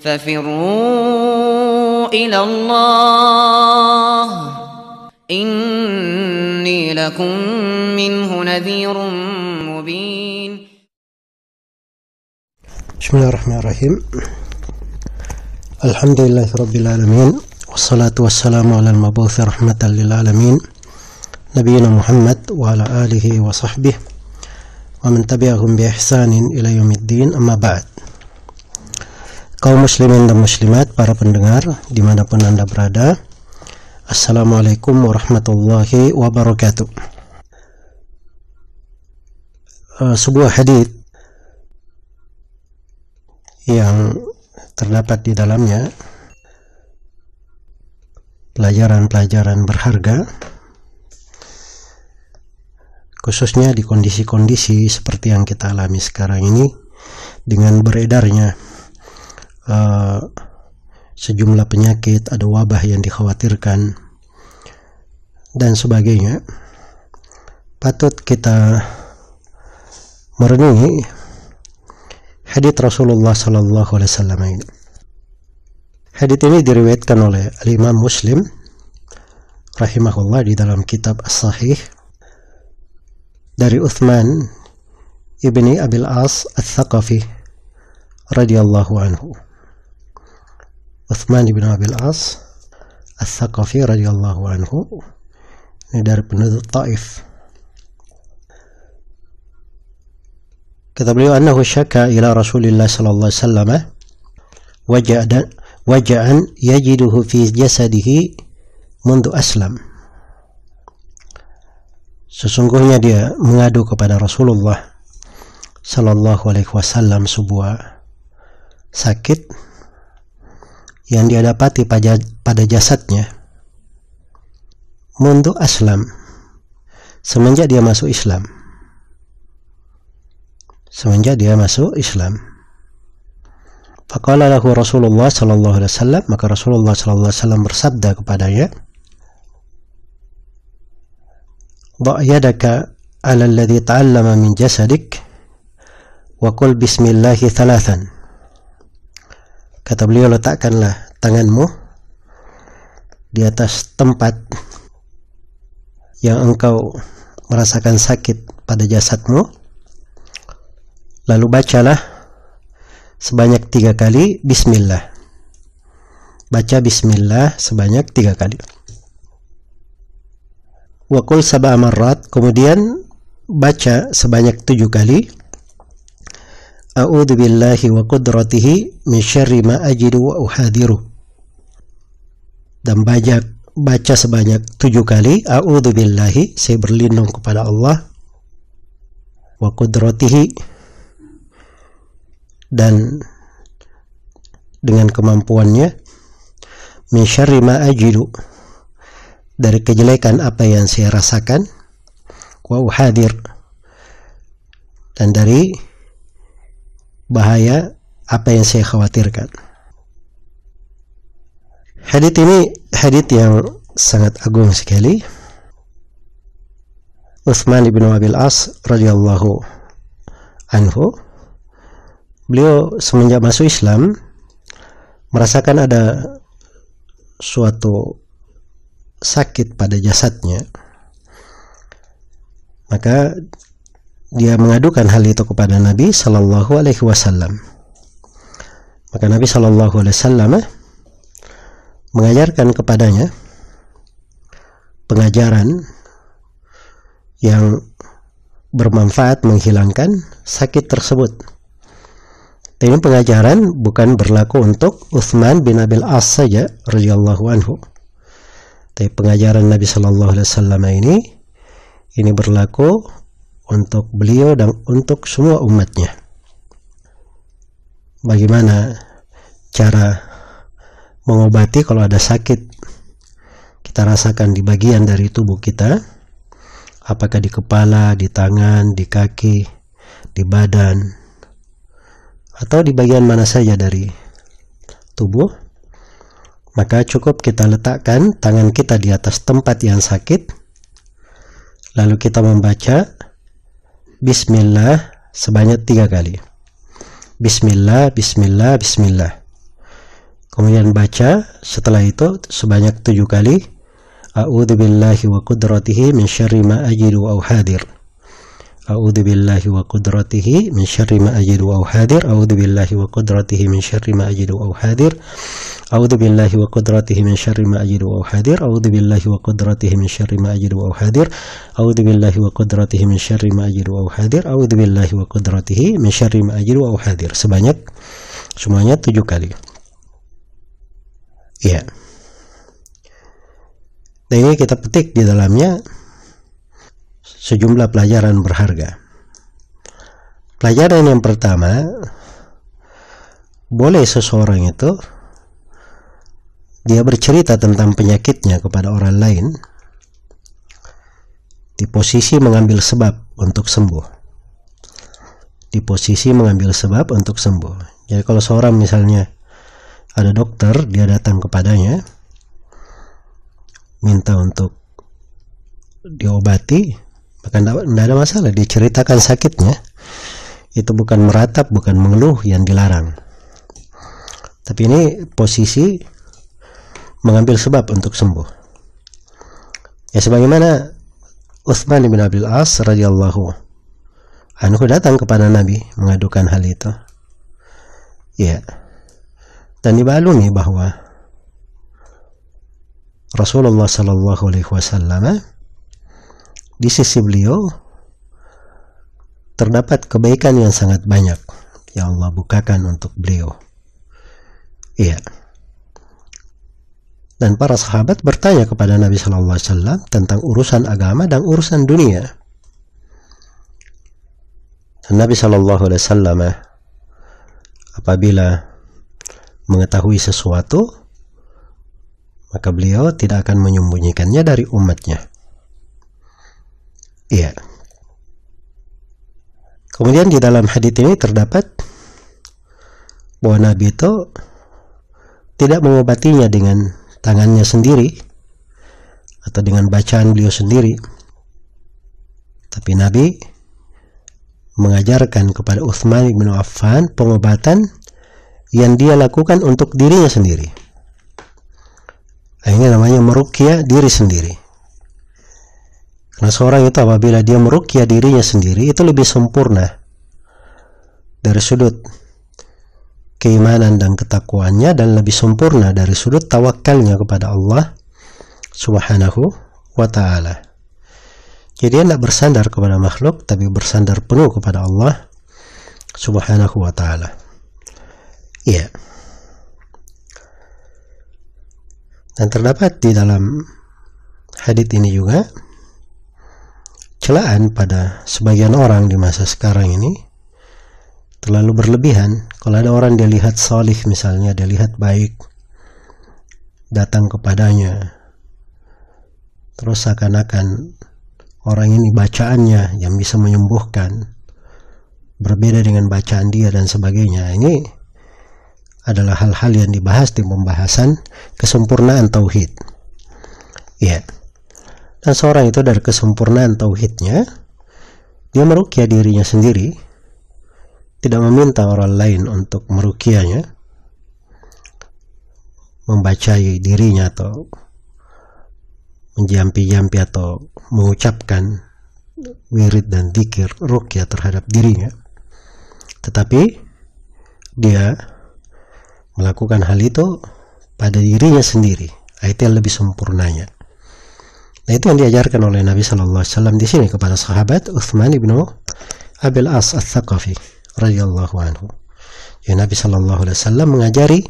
ففروا إلى الله إني لكم منه نذير مبين. بسم الله الرحمن الرحيم. الحمد لله رب العالمين والصلاة والسلام على المبعوث رحمة للعالمين نبينا محمد وعلى آله وصحبه ومن تبعهم بإحسان إلى يوم الدين. أما بعد. Kaum muslimin dan muslimat, para pendengar dimanapun Anda berada, Assalamualaikum warahmatullahi wabarakatuh. Sebuah hadits yang terdapat di dalamnya pelajaran-pelajaran berharga, khususnya di kondisi-kondisi seperti yang kita alami sekarang ini, dengan beredarnya sejumlah penyakit, ada wabah yang dikhawatirkan dan sebagainya. Patut kita merenungi hadits Rasulullah sallallahu alaihi wasallam ini. Hadits ini diriwayatkan oleh Imam Muslim rahimahullah di dalam kitab As-Sahih dari Uthman ibni Abil As Al-Thaqafi radhiyallahu anhu. Uthman ibn Abil As Al-Thaqafi radhiyallahu anhu, ini dari penduduk Taif. Kata beliau, annahu syaka ila Rasulillah sallallahu alaihi wasallam waja'an yajiduhu fi jasadihi mundu aslam. Sesungguhnya dia mengadu kepada Rasulullah sallallahu alaihi wasallam sebuah sakit yang dia dapati pada jasadnya mundu aslam, semenjak dia masuk Islam. Faqala lahu Rasulullah sallallahu alaihi wasallam, maka Rasulullah sallallahu alaihi wasallam bersabda kepadanya, "Dha' yadaka 'ala alladhi ta'allama min jasadik wa qul bismillahi thalathan." Kata beliau, letakkanlah tanganmu di atas tempat yang engkau merasakan sakit pada jasadmu, lalu bacalah sebanyak 3 kali bismillah. Baca bismillah sebanyak 3 kali. Wa qul sab'a marrat, kemudian baca sebanyak 7 kali. A'udzu billahi wa qudratihi min syarri ma ajidu wa uhadiru. Dan baca sebanyak 7 kali. A'udzu billahi, saya berlindung kepada Allah, wa qudratihi, dan dengan kemampuannya, min syarri ma ajidu, dari kejelekan apa yang saya rasakan, wa uhadir, dan dari bahaya apa yang saya khawatirkan. Hadits ini hadits yang sangat agung sekali. Uthman ibn Abil As radhiyallahu anhu, beliau semenjak masuk Islam merasakan ada suatu sakit pada jasadnya. Maka dia mengadukan hal itu kepada Nabi sallallahu alaihi wasallam. Maka Nabi sallallahu alaihi wasallam mengajarkan kepadanya pengajaran yang bermanfaat menghilangkan sakit tersebut. Ini pengajaran bukan berlaku untuk Uthman bin Abil As saja radhiyallahu anhu. Tapi pengajaran Nabi sallallahu alaihi wasallam ini berlaku untuk beliau dan untuk semua umatnya. Bagaimana cara mengobati kalau ada sakit kita rasakan di bagian dari tubuh kita, apakah di kepala, di tangan, di kaki, di badan, atau di bagian mana saja dari tubuh, maka cukup kita letakkan tangan kita di atas tempat yang sakit, lalu kita membaca Bismillah sebanyak 3 kali. Bismillah, Bismillah, Bismillah. Kemudian baca setelah itu sebanyak 7 kali. A'udzubillahi wa qudratihi min syarri ma ajidu aw hadir. A'udzubillahi wa qudratihi min syarri ma ajidu aw hadir. A'udzubillahi wa qudratihi min syarri ma ajidu aw hadir. A'udzubillahi wa qudratihi min syarri ma ajidu aw hadir. A'udzubillahi wa qudratihi min syarri ma ajidu aw hadir. A'udzubillahi wa qudratihi min syarri ma ajidu aw hadir. A'udzubillahi wa qudratihi min syarri ma ajidu aw hadir. Semuanya 7 kali. Ya. Nah, ini kita petik di dalamnya sejumlah pelajaran berharga. Pelajaran yang pertama, boleh seseorang itu dia bercerita tentang penyakitnya kepada orang lain di posisi mengambil sebab untuk sembuh. Di posisi mengambil sebab untuk sembuh. Jadi kalau seorang misalnya ada dokter, dia datang kepadanya minta untuk diobati, maka tidak ada masalah, dia ceritakan sakitnya. Itu bukan meratap, bukan mengeluh yang dilarang. Tapi ini posisi mengambil sebab untuk sembuh. Ya, sebagaimana Utsman bin Abil As radhiyallahu anhu datang kepada Nabi mengadukan hal itu. Ya. Dan dimaklumi bahwa Rasulullah sallallahu alaihi wasallam di sisi beliau terdapat kebaikan yang sangat banyak yang Allah bukakan untuk beliau. Iya. Dan para sahabat bertanya kepada Nabi sallallahu alaihi wasallam tentang urusan agama dan urusan dunia. Dan Nabi sallallahu alaihi wasallam apabila mengetahui sesuatu, maka beliau tidak akan menyembunyikannya dari umatnya. Iya. Kemudian di dalam hadits ini terdapat bahwa Nabi itu tidak mengobatinya dengan tangannya sendiri atau dengan bacaan beliau sendiri, tapi Nabi mengajarkan kepada Utsman bin Affan pengobatan yang dia lakukan untuk dirinya sendiri. Ini namanya meruqyah diri sendiri. Karena seorang itu apabila dia meruqyah dirinya sendiri, itu lebih sempurna dari sudut keimanan dan ketakwaannya, dan lebih sempurna dari sudut tawakalnya kepada Allah Subhanahu wa ta'ala. Jadi dia tidak bersandar kepada makhluk, tapi bersandar penuh kepada Allah Subhanahu wa ta'ala. Iya. Dan terdapat di dalam hadits ini juga celaan pada sebagian orang di masa sekarang ini, terlalu berlebihan. Kalau ada orang dia lihat salih misalnya, dia lihat baik, datang kepadanya, terus seakan-akan orang ini bacaannya yang bisa menyembuhkan berbeda dengan bacaan dia dan sebagainya. Ini adalah hal-hal yang dibahas di pembahasan kesempurnaan tauhid. Ya. Dan seorang itu dari kesempurnaan tauhidnya, dia meruqyah dirinya sendiri, tidak meminta orang lain untuk meruqyahnya, membacai dirinya atau menjampi-jampi atau mengucapkan wirid dan dzikir ruqyah terhadap dirinya, tetapi dia melakukan hal itu pada dirinya sendiri. Itu yang lebih sempurnanya. Nah, itu yang diajarkan oleh Nabi sallallahu alaihi wasallam di sini kepada sahabat Utsman bin Abil As Ats-Tsaqafi radhiyallahu anhu. Ya, Nabi sallallahu alaihi wasallam mengajari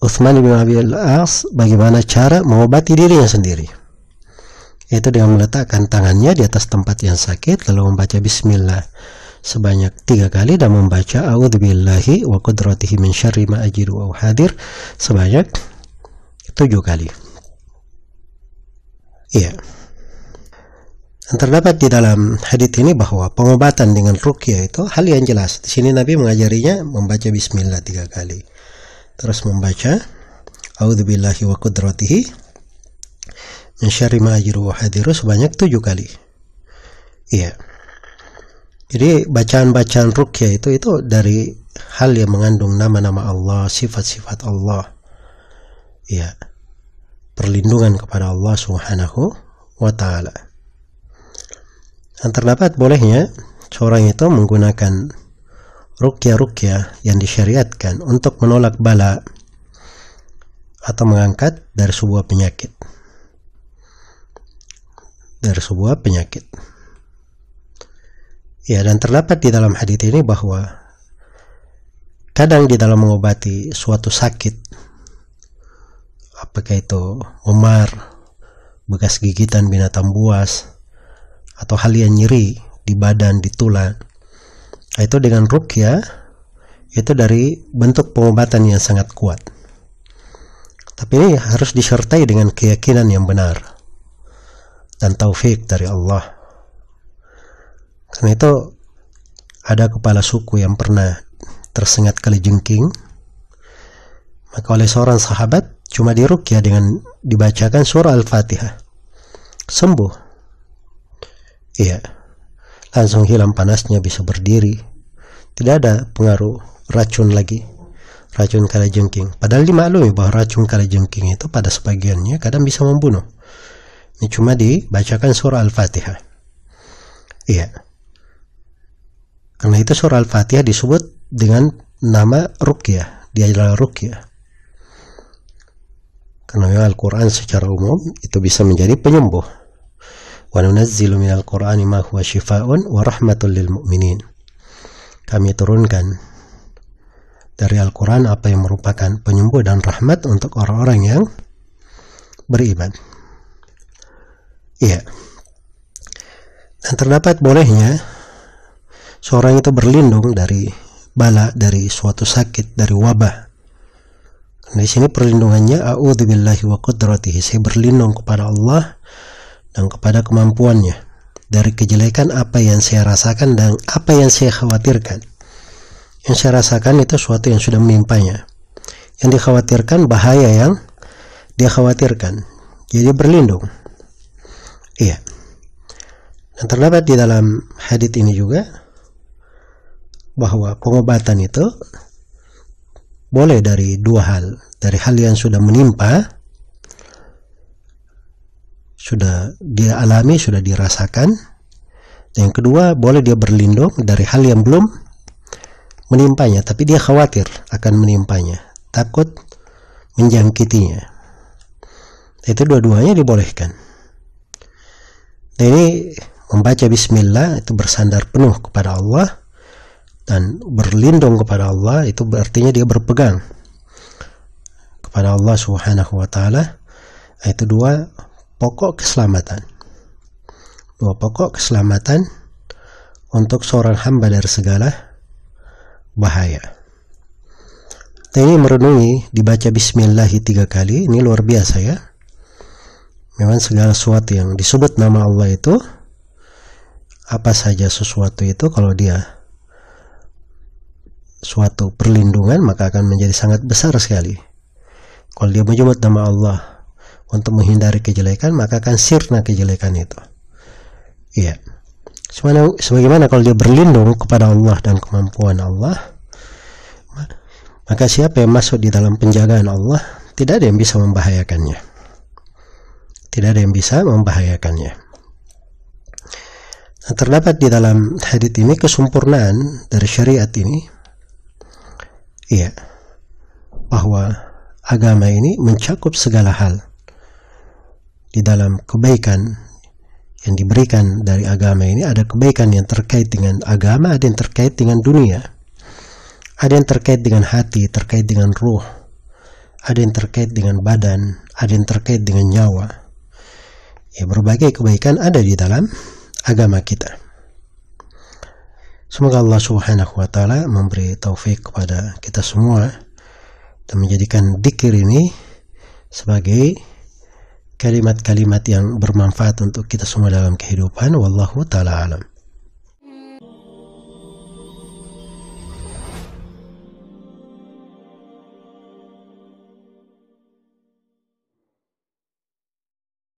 Utsman bin Abil As bagaimana cara mengobati dirinya sendiri. Yaitu dengan meletakkan tangannya di atas tempat yang sakit, lalu membaca bismillah sebanyak 3 kali, dan membaca a'udzubillahi wa qudratihi min syarri ma ajidu aw hadir sebanyak 7 kali. Iya. Dan terdapat di dalam hadits ini bahwa pengobatan dengan ruqyah itu hal yang jelas. Di sini Nabi mengajarinya membaca bismillah 3 kali. Terus membaca a'udzubillahi wa qudratihi min syarri ma ajidu aw hadir sebanyak 7 kali. Iya. Jadi bacaan-bacaan ruqyah itu dari hal yang mengandung nama-nama Allah, sifat-sifat Allah, ya, perlindungan kepada Allah Subhanahu wa ta'ala. Dan terdapat bolehnya seorang itu menggunakan ruqyah-ruqyah yang disyariatkan untuk menolak bala atau mengangkat dari sebuah penyakit. Ya, dan terdapat di dalam hadis ini bahwa kadang di dalam mengobati suatu sakit, apakah itu memar, bekas gigitan binatang buas, atau hal yang nyeri di badan, di tulang, itu dengan ruqyah, itu dari bentuk pengobatan yang sangat kuat. Tapi ini harus disertai dengan keyakinan yang benar dan taufik dari Allah. Karena itu ada kepala suku yang pernah tersengat kalajengking, maka oleh seorang sahabat cuma diruqyah dengan dibacakan surah Al-Fatihah, sembuh. Iya, langsung hilang panasnya, bisa berdiri, tidak ada pengaruh racun lagi, racun kalajengking. Padahal dimaklumi bahwa racun kalajengking itu pada sebagiannya kadang bisa membunuh. Ini cuma dibacakan surah Al-Fatihah. Iya, karena itu surah Al-Fatihah disebut dengan nama ruqyah, dia adalah ruqyah. Karena Al-Quran secara umum itu bisa menjadi penyembuh. Wa nunazzilu minal Qur'ani ma huwa shifaa'un wa rahmatul lil mu'minin. Kami turunkan dari Al-Quran apa yang merupakan penyembuh dan rahmat untuk orang-orang yang beriman. Iya. Dan terdapat bolehnya seorang itu berlindung dari bala, dari suatu sakit, dari wabah. Di sini perlindungannya a'udzubillahi wa qudratihi, saya berlindung kepada Allah dan kepada kemampuannya dari kejelekan apa yang saya rasakan dan apa yang saya khawatirkan. Yang saya rasakan itu sesuatu yang sudah menimpanya, yang dikhawatirkan bahaya yang dia khawatirkan, jadi berlindung. Iya. Dan terdapat di dalam hadits ini juga bahwa pengobatan itu boleh dari dua hal, dari hal yang sudah menimpa, sudah dia alami, sudah dirasakan. Dan yang kedua, boleh dia berlindung dari hal yang belum menimpanya, tapi dia khawatir akan menimpanya, takut menjangkitinya. Itu dua-duanya dibolehkan. Dan ini membaca bismillah itu bersandar penuh kepada Allah dan berlindung kepada Allah, itu berartinya dia berpegang kepada Allah Subhanahu wa ta'ala. Itu dua pokok keselamatan, untuk seorang hamba dari segala bahaya. Dan ini merenungi, dibaca bismillah 3 kali, ini luar biasa ya. Memang segala sesuatu yang disebut nama Allah itu, apa saja sesuatu itu, kalau dia suatu perlindungan, maka akan menjadi sangat besar sekali. Kalau dia menyebut nama Allah untuk menghindari kejelekan, maka akan sirna kejelekan itu. Iya. Sebagaimana kalau dia berlindung kepada Allah dan kemampuan Allah, maka siapa yang masuk di dalam penjagaan Allah, tidak ada yang bisa membahayakannya. Nah, terdapat di dalam hadits ini kesempurnaan dari syariat ini, iya, bahwa agama ini mencakup segala hal. Di dalam kebaikan yang diberikan dari agama ini, ada kebaikan yang terkait dengan agama, ada yang terkait dengan dunia, ada yang terkait dengan hati, terkait dengan ruh, ada yang terkait dengan badan, ada yang terkait dengan nyawa. Ya, berbagai kebaikan ada di dalam agama kita. Semoga Allah Subhanahu wa ta'ala memberi taufik kepada kita semua dan menjadikan dzikir ini sebagai kalimat-kalimat yang bermanfaat untuk kita semua dalam kehidupan. Wallahu ta'ala alam.